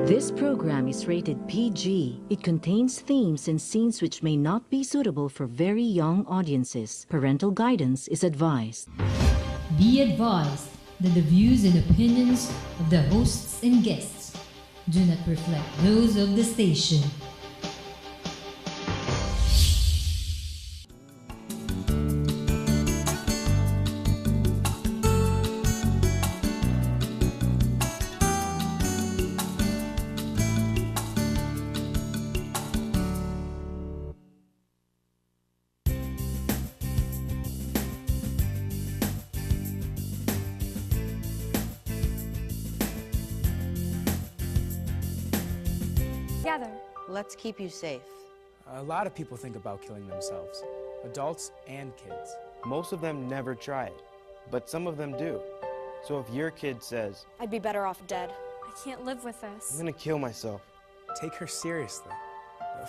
This program is rated PG. It contains themes and scenes which may not be suitable for very young audiences. Parental guidance is advised. Be advised that the views and opinions of the hosts and guests do not reflect those of the station. Together. Let's keep you safe. A lot of people think about killing themselves, adults and kids. Most of them never try it, but some of them do. So if your kid says, I'd be better off dead. I can't live with this. I'm gonna kill myself, Take her seriously.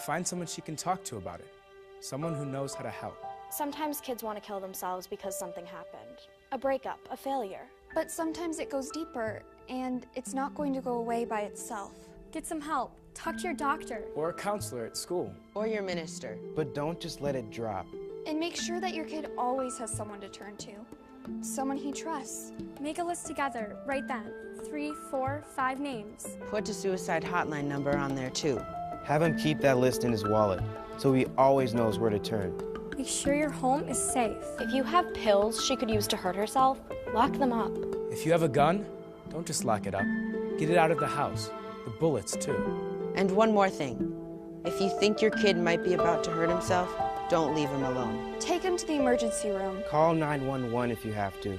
Find someone she can talk to about it, someone who knows how to help. Sometimes kids want to kill themselves because something happened. A breakup, a failure. But sometimes it goes deeper, and it's not going to go away by itself. Get some help. Talk to your doctor. Or a counselor at school. Or your minister. but don't just let it drop. And make sure that your kid always has someone to turn to. Someone he trusts. Make a list together, right then. 3, 4, 5 names. Put a suicide hotline number on there too. Have him keep that list in his wallet, so he always knows where to turn. Make sure your home is safe. If you have pills she could use to hurt herself, lock them up. If you have a gun, don't just lock it up. Get it out of the house. The bullets, too. And one more thing. If you think your kid might be about to hurt himself, don't leave him alone. Take him to the emergency room. Call 911 if you have to.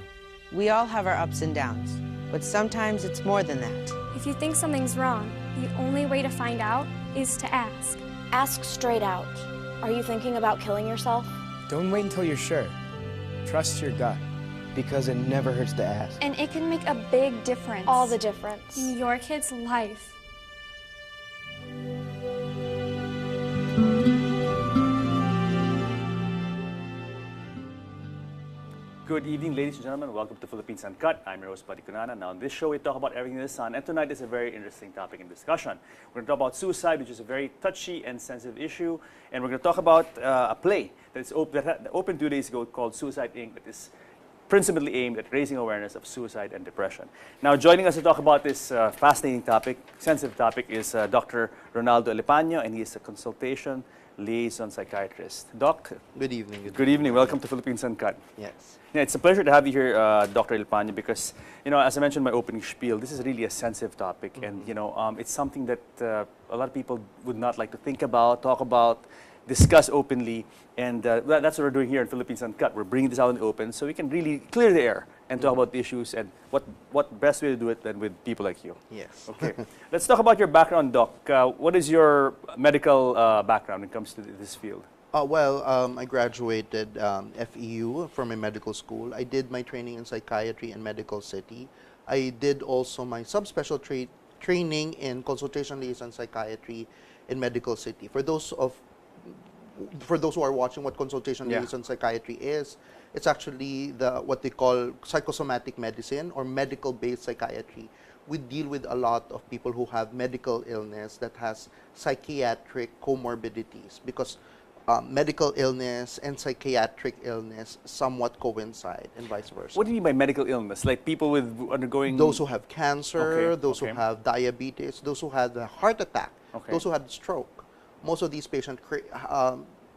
We all have our ups and downs, but sometimes it's more than that. If you think something's wrong, the only way to find out is to ask. Ask straight out. Are you thinking about killing yourself? Don't wait until you're sure. Trust your gut. Because it never hurts to ask. And it can make a big difference. All the difference. In your kid's life. Good evening, ladies and gentlemen. Welcome to Philippines Uncut. I'm your host, Buddy Kunana. Now, on this show, we talk about everything in the sun, and tonight is a very interesting topic in discussion. We're going to talk about suicide, which is a very touchy and sensitive issue, and we're going to talk about a play that opened 2 days ago called Suicide Inc. that is principally aimed at raising awareness of suicide and depression. Now, joining us to talk about this fascinating topic, sensitive topic, is Dr. Ronaldo Alepaño, and he is a consultation liaison psychiatrist. Doc? Good evening. Good evening. Welcome to Philippines Uncut. Yes. Yeah, it's a pleasure to have you here, Dr. Alepaño, because, you know, as I mentioned in my opening spiel, this is really a sensitive topic, and, you know, it's something that a lot of people would not like to think about, talk about, discuss openly, and that's what we're doing here in Philippines Uncut. We're bringing this out in the open so we can really clear the air and talk about the issues and what best way to do it than with people like you. Yes. Okay. Let's talk about your background, Doc. What is your medical background when it comes to this field? I graduated FEU from a medical school. I did my training in psychiatry in Medical City. I did also my subspecial training in consultation liaison psychiatry in Medical City. For those who are watching what consultation liaison psychiatry is, it's actually what they call psychosomatic medicine or medical-based psychiatry. We deal with a lot of people who have medical illness that has psychiatric comorbidities because medical illness and psychiatric illness somewhat coincide and vice versa. What do you mean by medical illness? Like people with undergoing... Those who have cancer, those who have diabetes, those who had a heart attack, those who had stroke. Most of these patients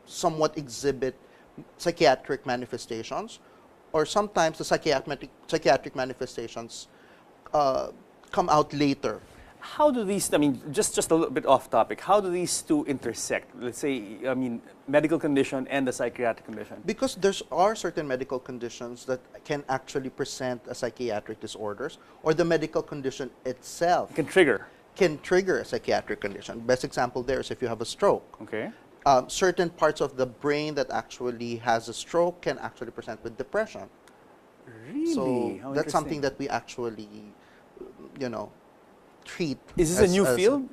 somewhat exhibit psychiatric manifestations, or sometimes the psychiatric manifestations come out later. How do these, I mean, just a little bit off topic, how do these two intersect? Let's say, I mean, medical condition and the psychiatric condition. Because there are certain medical conditions that can actually present as psychiatric disorders, or the medical condition itself can trigger a psychiatric condition. Best example there is if you have a stroke. Okay. Certain parts of the brain that actually has a stroke can actually present with depression. Really? So that's something that we actually, you know, treat. Is this a new field?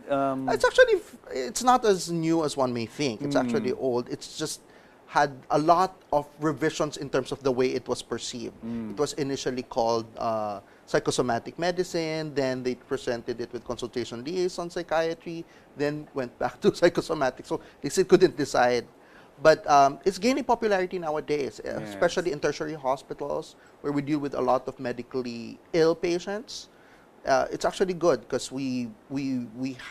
It's not as new as one may think. It's actually old. It's just had a lot of revisions in terms of the way it was perceived. It was initially called psychosomatic medicine, then they presented it with consultation liaison psychiatry, then went back to psychosomatic. So they still couldn't decide. But it's gaining popularity nowadays, especially in tertiary hospitals where we deal with a lot of medically ill patients. It's actually good because we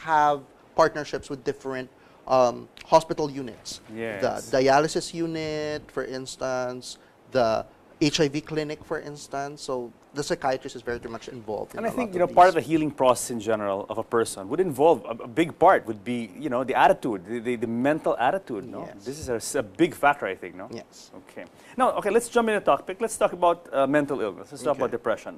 have partnerships with different hospital units. Yes. The dialysis unit, for instance, the HIV clinic, for instance. So the psychiatrist is very much involved. And I think, part of the healing process in general of a person would involve, a big part would be, the attitude, the mental attitude, no? Yes. This is a big factor, I think, no? Yes. Okay. Now, let's jump into the topic. Let's talk about mental illness. Let's talk about depression.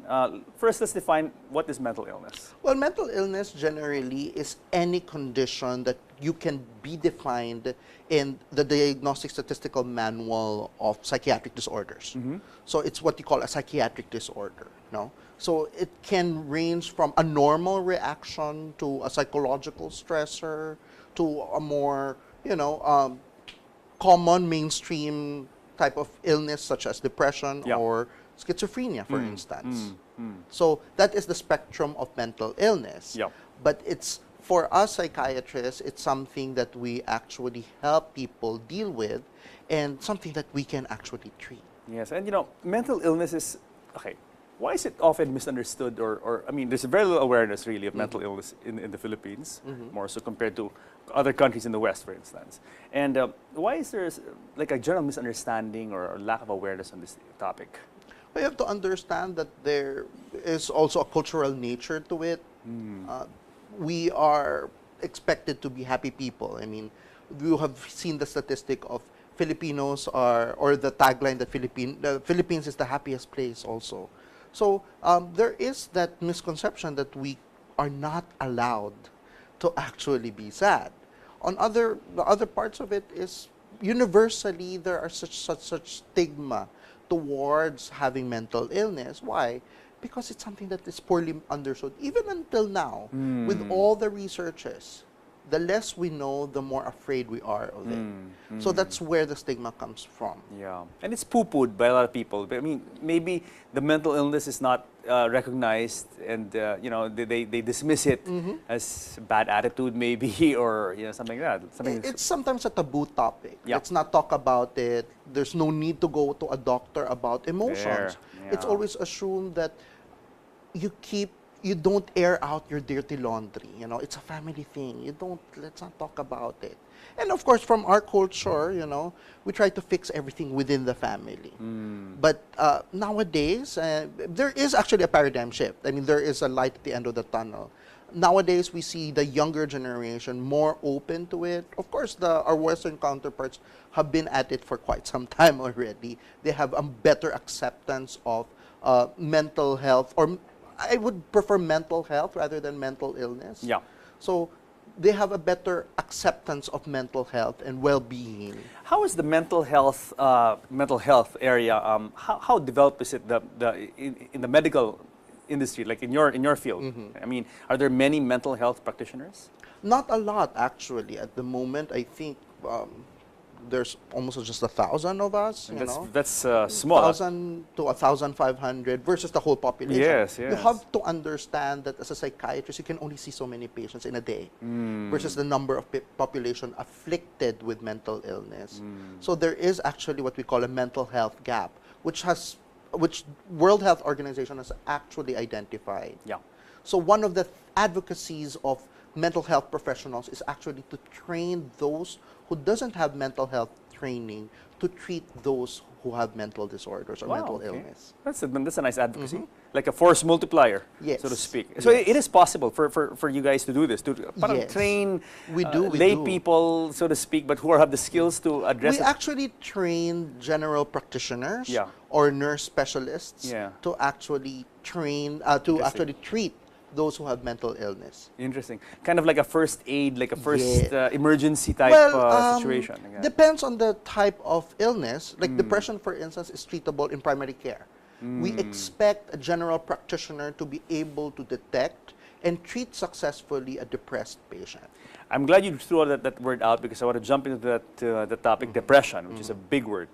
First, let's define what is mental illness. Well, mental illness generally is any condition that you can be defined in the Diagnostic Statistical Manual of Psychiatric Disorders. So it's what you call a psychiatric disorder, no? So it can range from a normal reaction to a psychological stressor to a more, common mainstream type of illness such as depression or schizophrenia, for instance. So that is the spectrum of mental illness. But it's, for us psychiatrists, it's something that we actually help people deal with and something that we can actually treat. Yes, and mental illness is, why is it often misunderstood or there's very little awareness really of mental illness in the Philippines, more so compared to other countries in the West, for instance. And why is there like a general misunderstanding or lack of awareness on this topic? We have to understand that there is also a cultural nature to it. We are expected to be happy people. I mean, you have seen the statistic of Filipinos or the tagline that the Philippines is the happiest place also. So there is that misconception that we are not allowed to actually be sad. The other parts of it is universally there are such stigma towards having mental illness. Why? Because it's something that is poorly understood. Even until now, with all the researches, the less we know, the more afraid we are of it. So that's where the stigma comes from. Yeah, and it's poo-pooed by a lot of people. But, maybe the mental illness is not recognized, and they dismiss it as bad attitude, maybe, or something like that. It's sometimes a taboo topic. Let's not talk about it. There's no need to go to a doctor about emotions. It's always assumed that you don't air out your dirty laundry. It's a family thing. Let's not talk about it. And of course, from our culture, we try to fix everything within the family. But nowadays, there is actually a paradigm shift. I mean, there is a light at the end of the tunnel. Nowadays, we see the younger generation more open to it. Of course, our Western counterparts have been at it for quite some time already. They have a better acceptance of mental health, or I would prefer mental health rather than mental illness. So they have a better acceptance of mental health and well-being. How is the mental health area? How developed is it in the medical industry, like in your field? I mean, are there many mental health practitioners? Not a lot, actually. At the moment, I think there's almost just 1,000 of us. That's small. 1,000 to 1,500 versus the whole population. Yes. You have to understand that as a psychiatrist, you can only see so many patients in a day versus the number of population afflicted with mental illness. So there is actually what we call a mental health gap, which World Health Organization has actually identified. So one of the advocacies of mental health professionals is actually to train those who doesn't have mental health training to treat those who have mental disorders or mental illness. That's a nice advocacy, like a force multiplier, so to speak. So it is possible for you guys to do this, to train lay people, so to speak, but who have the skills to address it. We actually train general practitioners or nurse specialists to actually train, to actually treat those who have mental illness. Interesting. Kind of like a first aid, like a first emergency type situation. Depends on the type of illness. Like depression, for instance, is treatable in primary care. We expect a general practitioner to be able to detect and treat successfully a depressed patient. I'm glad you threw that word out because I want to jump into the topic depression, which is a big word,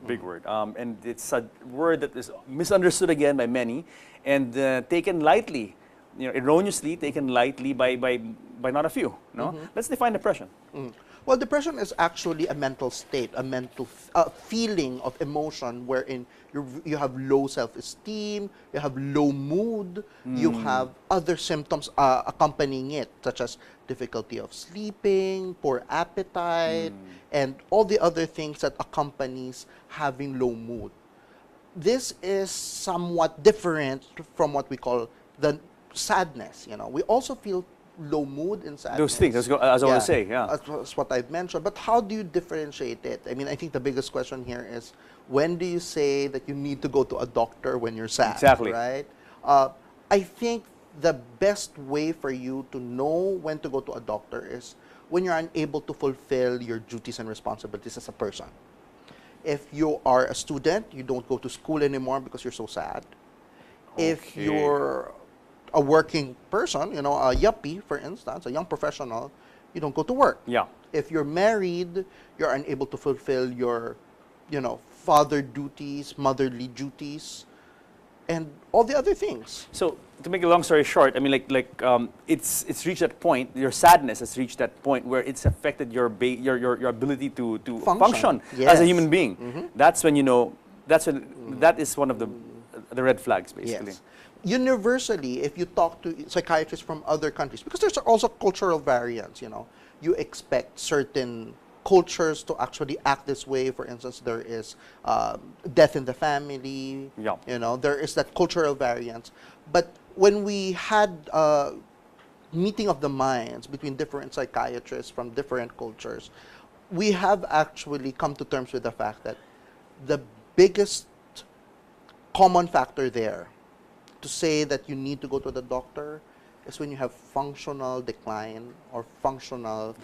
and it's a word that is misunderstood again by many and taken lightly, erroneously taken lightly by not a few. No, let's define depression. Well, depression is actually a mental state, a mental feeling of emotion wherein you have low self-esteem, you have low mood, you have other symptoms accompanying it, such as difficulty of sleeping, poor appetite, and all the other things that accompanies having low mood. This is somewhat different from what we call the sadness. We also feel low mood and sadness. Those things, as I want to say, yeah. That's what I've mentioned. But how do you differentiate it? I mean, I think the biggest question here is, when do you say that you need to go to a doctor when you're sad? Exactly. Right? I think the best way for you to know when to go to a doctor is when you're unable to fulfill your duties and responsibilities as a person. If you are a student, you don't go to school anymore because you're so sad. Okay. If you're a working person, a yuppie, for instance, a young professional, you don't go to work. Yeah. If you're married, you're unable to fulfill your, father duties, motherly duties, and all the other things. So, to make a long story short, I mean, it's reached that point. Your sadness has reached that point where it's affected your ability to function as a human being. That's when that is one of the red flags, basically. Yes. Universally, if you talk to psychiatrists from other countries, because there's also cultural variance, you expect certain cultures to actually act this way. For instance, there is death in the family, there is that cultural variance. But when we had a meeting of the minds between different psychiatrists from different cultures, we have actually come to terms with the fact that the biggest common factor there to say that you need to go to the doctor is when you have functional decline or functional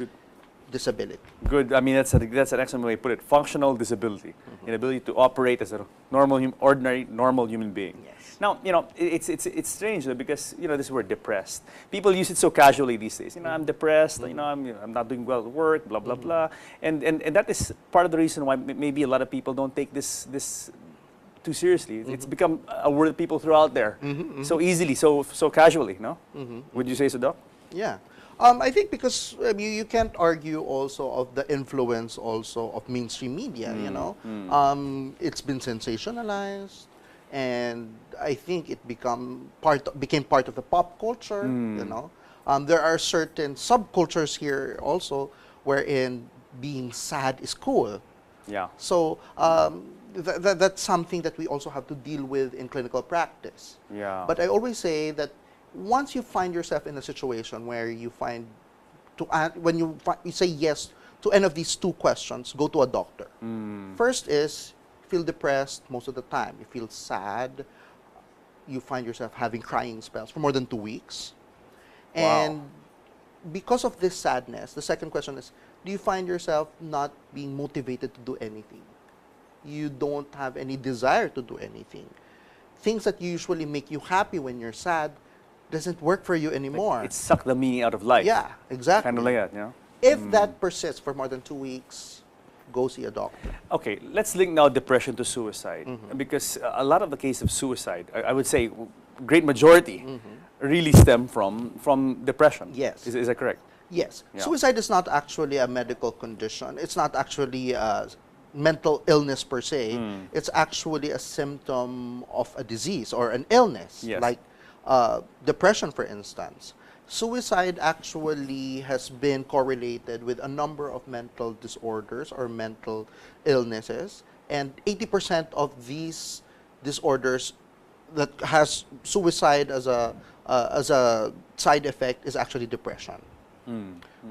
disability. Good. I mean, that's an excellent way to put it. Functional disability, inability to operate as a ordinary, normal human being. Yes. Now, it's strange though, because this word depressed. People use it so casually these days. I'm depressed. I'm not doing well at work. Blah blah blah. And that is part of the reason why maybe a lot of people don't take this too seriously. It's become a word that people throw out there so easily, so casually. No? Would you say so, Doc? Yeah. I think because you can't argue also of the influence also of mainstream media, it's been sensationalized, and I think it became part of the pop culture, There are certain subcultures here also wherein being sad is cool. Yeah. So that's something that we also have to deal with in clinical practice. Yeah. But I always say that once you find yourself in a situation where you find when you say yes to any of these two questions, go to a doctor. First is, feel depressed most of the time. You feel sad. You find yourself having crying spells for more than 2 weeks. And because of this sadness, the second question is, do you find yourself not being motivated to do anything? You don't have any desire to do anything. Things that usually make you happy when you're sad doesn't work for you anymore. It sucked the meaning out of life. Yeah, exactly. Kind of like that, If that persists for more than 2 weeks, go see a doctor. Okay, let's link now depression to suicide. Because a lot of the case of suicide, I would say great majority, really stem from depression. Yes. Is that correct? Yes. Yeah. Suicide is not actually a medical condition. It's not actually a mental illness per se. It's actually a symptom of a disease or an illness, like depression, for instance. Suicide actually has been correlated with a number of mental disorders or mental illnesses, and 80% of these disorders that has suicide as a side effect is actually depression.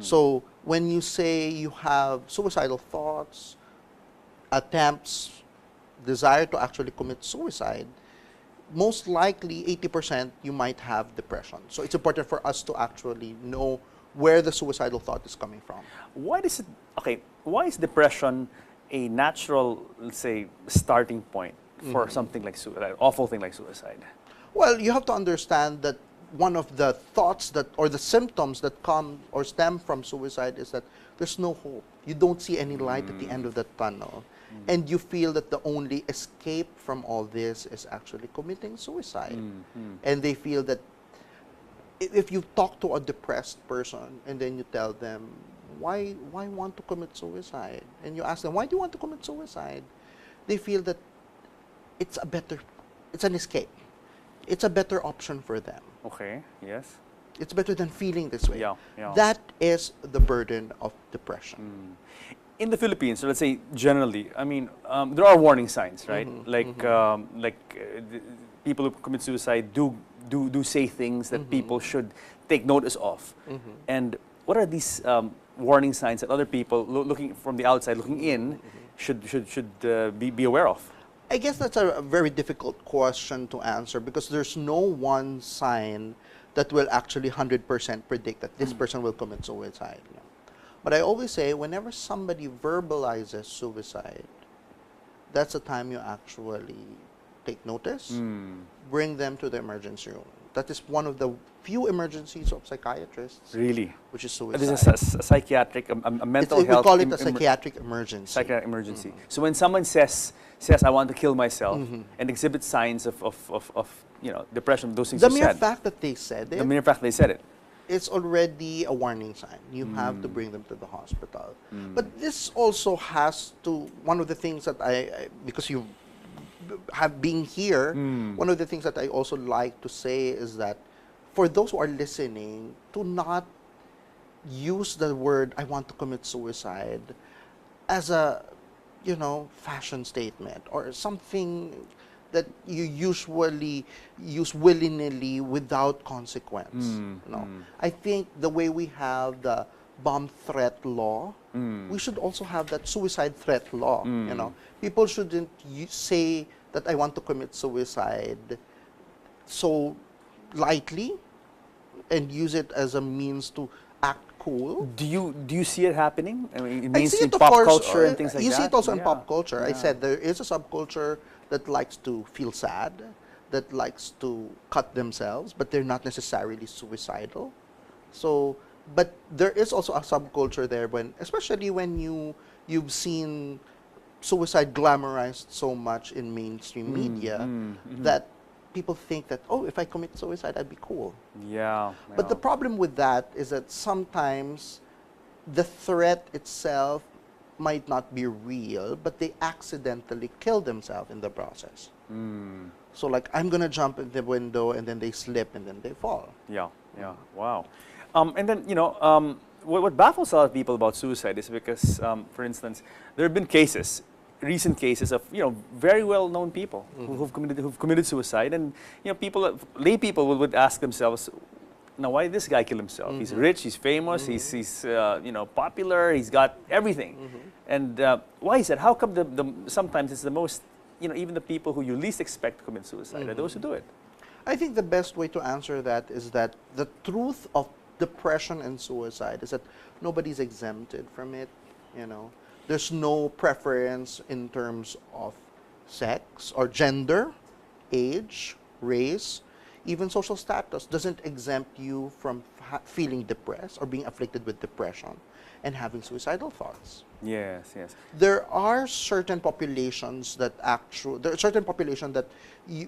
So when you say you have suicidal thoughts, attempts, desire to actually commit suicide, most likely 80% you might have depression. So it's important for us to actually know where the suicidal thought is coming from. Why is depression a natural, let's say, starting point for something like suicide, an awful thing like suicide? Well, you have to understand that one of the thoughts that, or the symptoms that come or stem from suicide is that there's no hope. You don't see any light at the end of the tunnel. And you feel that the only escape from all this is actually committing suicide. And they feel that if you talk to a depressed person and then you tell them, why want to commit suicide? And you ask them, why do you want to commit suicide? They feel that it's an escape. It's a better option for them. Okay, yes. It's better than feeling this way. Yeah, yeah. That is the burden of depression. In the Philippines, so let's say generally, I mean, there are warning signs, right? People who commit suicide do say things that people should take notice of. And what are these warning signs that other people looking from the outside, looking in, should be aware of? I guess that's a very difficult question to answer because there's no one sign that will actually 100% predict that this person will commit suicide. No. But I always say, whenever somebody verbalizes suicide, that's the time you actually take notice, bring them to the emergency room. That is one of the few emergencies of psychiatrists. Really? Which is suicide. This is a psychiatric, a mental health. We call it a psychiatric emergency. Psychiatric emergency. So when someone says, I want to kill myself, and exhibits signs of depression, those things the you mere said. fact that they said it, The mere fact they said it. it's already a warning sign. You have to bring them to the hospital. But this also has to, one of the things that because you have been here, one of the things that I also like to say is that for those who are listening, to not use the word, I want to commit suicide, as a, fashion statement or something that you usually use willy-nilly without consequence. I think the way we have the bomb threat law, we should also have that suicide threat law. People shouldn't say that I want to commit suicide so lightly and use it as a means to act cool. Do you see it happening? I mean, in I see mainstream it, of pop course, culture and things like that? You see it also in Yeah. pop culture. I Yeah. said there is a subculture that likes to feel sad, that likes to cut themselves, but they're not necessarily suicidal. So, but there is also a subculture there especially when you've seen suicide glamorized so much in mainstream media that people think that, oh, if I commit suicide, I'd be cool. Yeah. But the problem with that is that sometimes the threat itself might not be real, but they accidentally kill themselves in the process. So like, I'm going to jump in the window, and then they slip, and then they fall. Yeah, yeah, wow. And then, what baffles a lot of people about suicide is because, for instance, there have been recent cases of very well-known people who've committed suicide, and lay people would ask themselves, now why did this guy kill himself? He's rich, he's famous, he's popular, he's got everything, and why is that? How come sometimes it's the most even the people who you least expect to commit suicide are those who do it? I think the best way to answer that is that the truth of depression and suicide is that nobody's exempted from it. There's no preference in terms of sex or gender, age, race, even social status doesn't exempt you from feeling depressed or being afflicted with depression and having suicidal thoughts. Yes, yes. There are certain populations that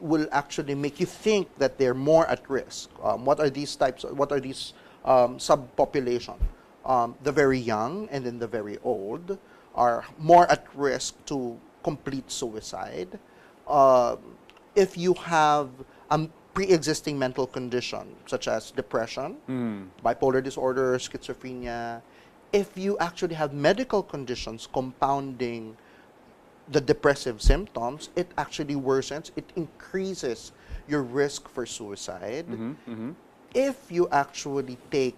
will actually make you think that they're more at risk. What are these subpopulation? The very young and then the very old are more at risk to complete suicide. If you have a pre-existing mental condition such as depression, bipolar disorder, schizophrenia, if you actually have medical conditions compounding the depressive symptoms, it actually worsens, it increases your risk for suicide. If you actually take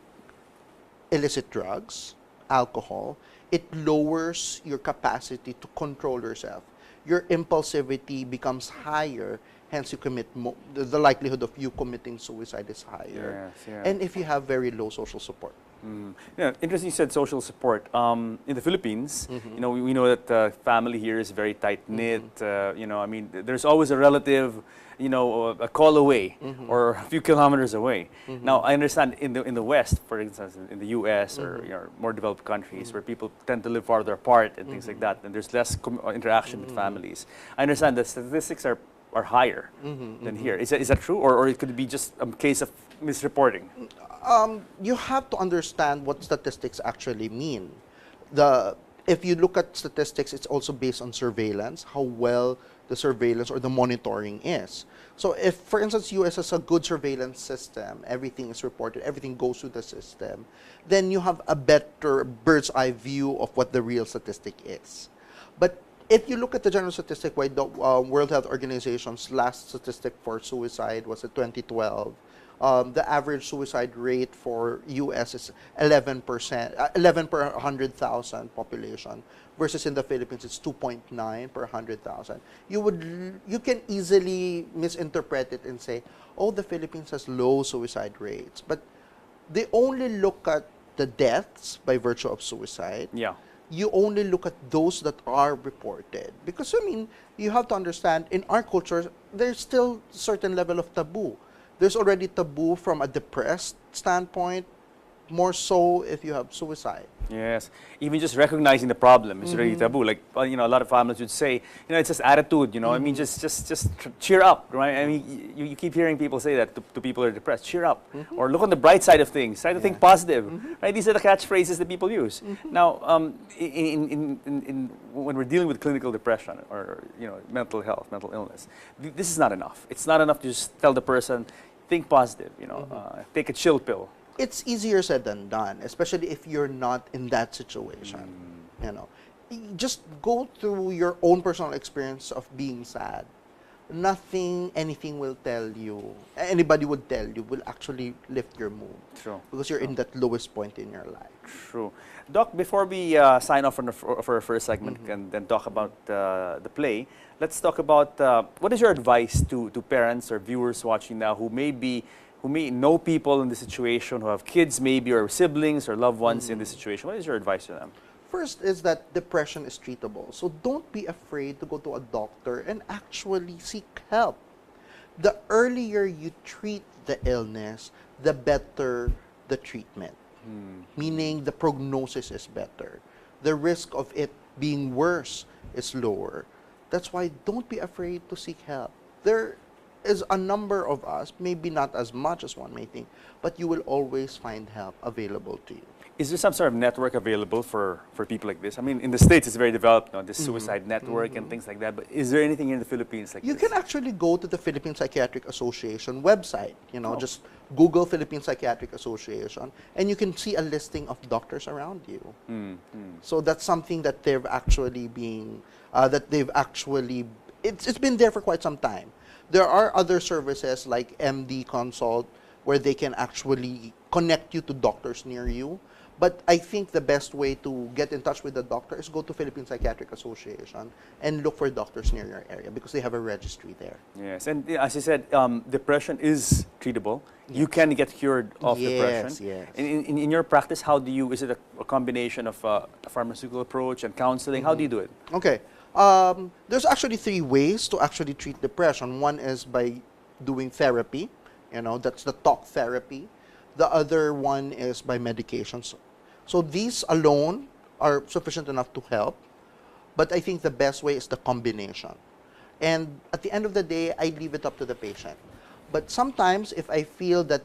illicit drugs, alcohol, it lowers your capacity to control yourself. Your impulsivity becomes higher, hence you commit the likelihood of you committing suicide is higher. Yes, yeah. And if you have very low social support. Yeah, interesting. You said social support. In the Philippines, you know, we know that family here is very tight knit. You know, I mean, there's always a relative, you know, a call away or a few kilometers away. Now, I understand in the West, for instance, in the U.S. or you know, more developed countries where people tend to live farther apart and things like that, and there's less interaction with families. I understand that statistics are higher than here. Is that true, or it could be just a case of misreporting? You have to understand what statistics actually mean. If you look at statistics, it's also based on surveillance, how well the surveillance or the monitoring is. So if, for instance, US has a good surveillance system, everything is reported, everything goes through the system, then you have a better bird's eye view of what the real statistic is. But if you look at the general statistic, why the World Health Organization's last statistic for suicide was in 2012, the average suicide rate for US is 11%, 11 per 100,000 population, versus in the Philippines it's 2.9 per 100,000. You can easily misinterpret it and say, oh, the Philippines has low suicide rates, but they only look at the deaths by virtue of suicide. Yeah. You only look at those that are reported. Because, I mean, you have to understand, in our culture, there's still a certain level of taboo. There's already taboo from a depressed standpoint, more so if you have suicide. Yes, even just recognizing the problem is really taboo. Like, you know, a lot of families would say, you know, it's just attitude, you know, I mean, just cheer up, right? I mean, you keep hearing people say that to people who are depressed, cheer up, or look on the bright side of things, try to think positive, right? These are the catchphrases that people use. Now, when we're dealing with clinical depression or, you know, mental health, mental illness, this is not enough. It's not enough to just tell the person, think positive, you know, take a chill pill. It's easier said than done, especially if you're not in that situation. You know, just go through your own personal experience of being sad. Nothing, anything will tell you, anybody would tell you, will actually lift your mood. True. Because you're in that lowest point in your life. True. Doc, before we sign off for our first segment and then talk about the play, let's talk about what is your advice to parents or viewers watching now who may know people in this situation, who have kids maybe, or siblings or loved ones in this situation. What is your advice to them? First is that depression is treatable. So don't be afraid to go to a doctor and actually seek help. The earlier you treat the illness, the better the treatment. Meaning the prognosis is better. The risk of it being worse is lower. That's why don't be afraid to seek help. There is a number of us, maybe not as much as one may think, but you will always find help available to you. Is there some sort of network available for people like this? I mean, in the States, it's very developed, you know, this suicide network and things like that, but is there anything in the Philippines like You this? can actually go to the Philippine Psychiatric Association website, you know, just Google Philippine Psychiatric Association, and you can see a listing of doctors around you. So that's something that they've actually it's been there for quite some time. There are other services like MD Consult where they can actually connect you to doctors near you. But I think the best way to get in touch with the doctor is go to Philippine Psychiatric Association and look for doctors near your area because they have a registry there. Yes, and as you said, depression is treatable. Yes. You can get cured of depression. Yes. In your practice, how do you, is it a combination of a pharmaceutical approach and counseling? How do you do it? Okay. There's actually 3 ways to actually treat depression. One is by doing therapy, you know, that's the talk therapy. The other one is by medications. So these alone are sufficient enough to help, but I think the best way is the combination. And at the end of the day, I leave it up to the patient. But sometimes if I feel that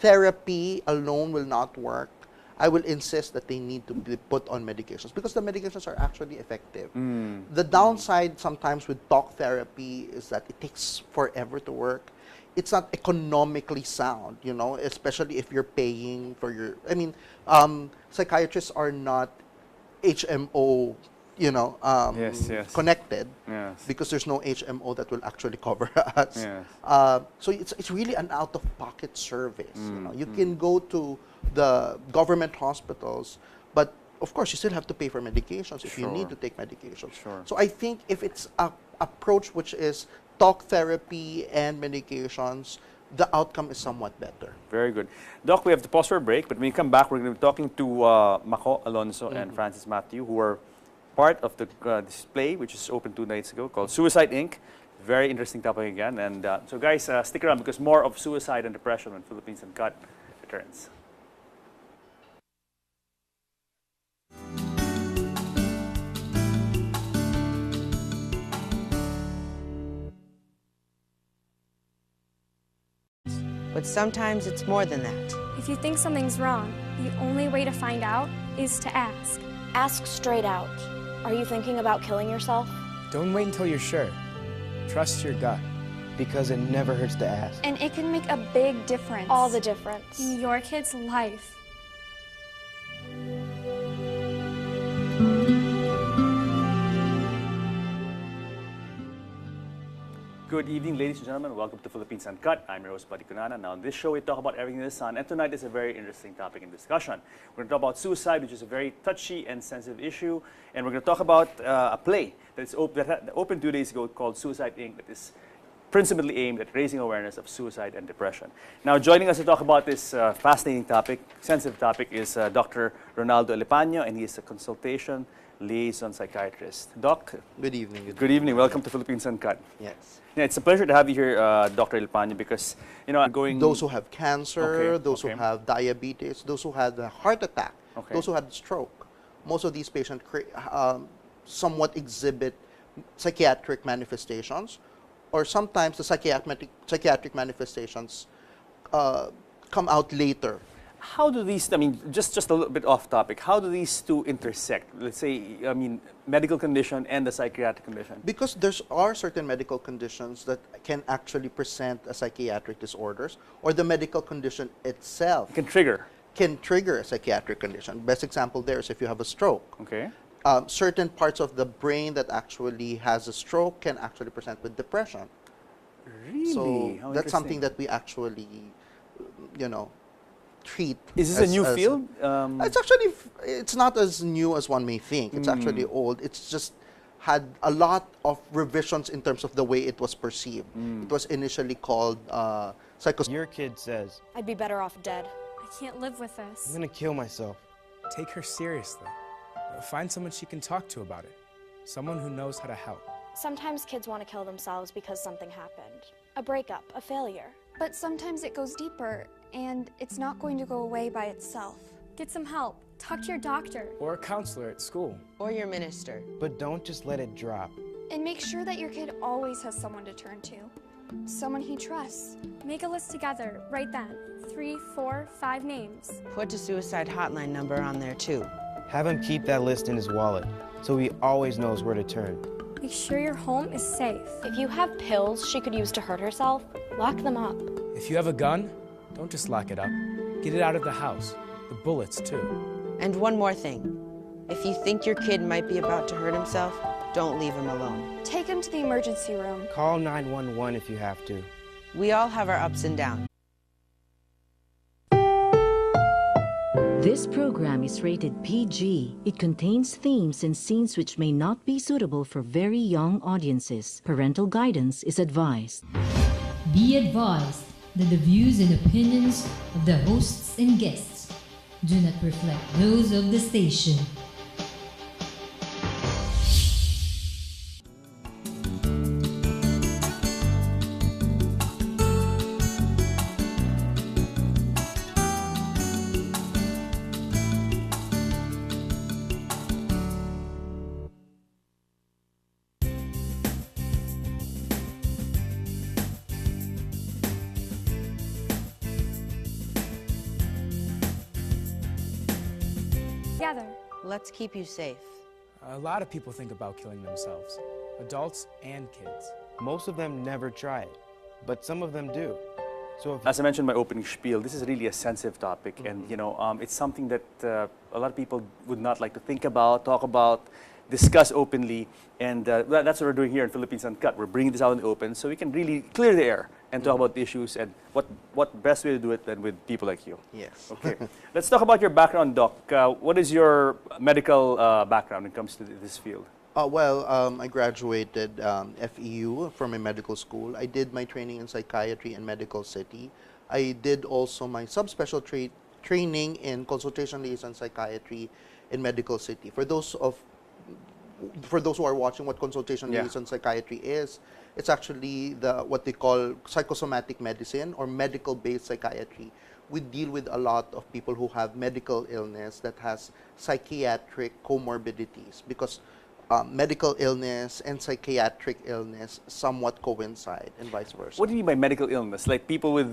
therapy alone will not work, I will insist that they need to be put on medications because the medications are actually effective. The downside sometimes with talk therapy is that it takes forever to work. It's not economically sound, you know, especially if you're paying for your, I mean, psychiatrists are not HMO, you know, connected because there's no HMO that will actually cover us. So it's really an out-of-pocket service. You know, you can go to the government hospitals, but of course you still have to pay for medications if you need to take medications. So I think if it's an approach which is talk therapy and medications, the outcome is somewhat better. Very good. Doc, we have to pause for a break, but when we come back, we're going to be talking to Mako Alonso and Francis Matthew, who are part of the display, which is opened 2 nights ago, called Suicide Inc. Very interesting topic again. And so guys, stick around because more of suicide and depression when Philippines Uncut returns. But sometimes it's more than that. If you think something's wrong, the only way to find out is to ask. Ask straight out. Are you thinking about killing yourself? Don't wait until you're sure. Trust your gut. Because it never hurts to ask. And it can make a big difference. All the difference in your kid's life. Good evening, ladies and gentlemen. Welcome to Philippines Uncut. I'm your host, Buddy Kunana. Now, on this show, we talk about everything in the sun, and tonight is a very interesting topic in discussion. We're going to talk about suicide, which is a very touchy and sensitive issue, and we're going to talk about a play that opened 2 days ago called Suicide Inc. that is principally aimed at raising awareness of suicide and depression. Now, joining us to talk about this fascinating topic, sensitive topic, is Dr. Ronaldo Alepaño, and he is a consultation liaison psychiatrist. Doc? Good evening. Good evening. Welcome to Philippines Uncut. Yes. Yeah, it's a pleasure to have you here, Dr. Alepaño, because, you know, Those who have cancer, those okay. who have diabetes, those who had a heart attack, those who had stroke, most of these patients somewhat exhibit psychiatric manifestations, or sometimes the psychiatric manifestations come out later. How do these, I mean, just a little bit off topic, how do these two intersect? Let's say, I mean, medical condition and the psychiatric condition. Because there are certain medical conditions that can actually present as psychiatric disorders, or the medical condition itself Can trigger. can trigger a psychiatric condition. Best example there is if you have a stroke. Okay. Certain parts of the brain that actually has a stroke can actually present with depression. Really? So How that's something interesting. that we actually, you know, treat. Is this a new field? It's actually, it's not as new as one may think. It's actually old. It's just had a lot of revisions in terms of the way it was perceived. It was initially called Your kid says, I'd be better off dead. I can't live with this. I'm gonna kill myself. Take her seriously. Find someone she can talk to about it. Someone who knows how to help. Sometimes kids want to kill themselves because something happened. A breakup, a failure. But sometimes it goes deeper, and it's not going to go away by itself. Get some help. Talk to your doctor. Or a counselor at school. Or your minister. But don't just let it drop. And make sure that your kid always has someone to turn to. Someone he trusts. Make a list together right then. 3, 4, 5 names. Put a suicide hotline number on there too. Have him keep that list in his wallet, so he always knows where to turn. Make sure your home is safe. If you have pills she could use to hurt herself, lock them up. If you have a gun, don't just lock it up. Get it out of the house. The bullets too. And one more thing. If you think your kid might be about to hurt himself, don't leave him alone. Take him to the emergency room. Call 911 if you have to. We all have our ups and downs. This program is rated PG. It contains themes and scenes which may not be suitable for very young audiences. Parental guidance is advised. Be advised that the views and opinions of the hosts and guests do not reflect those of the station. Together. Let's keep you safe. A lot of people think about killing themselves. Adults and kids. Most of them never try it, but some of them do. So if As I mentioned in my opening spiel, this is really a sensitive topic, and you know, it's something that a lot of people would not like to think about, talk about, discuss openly, and that's what we're doing here in Philippines Uncut. We're bringing this out in the open so we can really clear the air and talk about the issues and what best way to do it than with people like you. Yes. Okay, let's talk about your background, Doc. What is your medical background when it comes to this field? I graduated FEU from a medical school. I did my training in psychiatry in Medical City. I did also my subspecial training in consultation liaison psychiatry in Medical City. For those who are watching what consultation liaison psychiatry is, it's actually what they call psychosomatic medicine or medical-based psychiatry. We deal with a lot of people who have medical illness that has psychiatric comorbidities because medical illness and psychiatric illness somewhat coincide and vice versa. What do you mean by medical illness? Like people with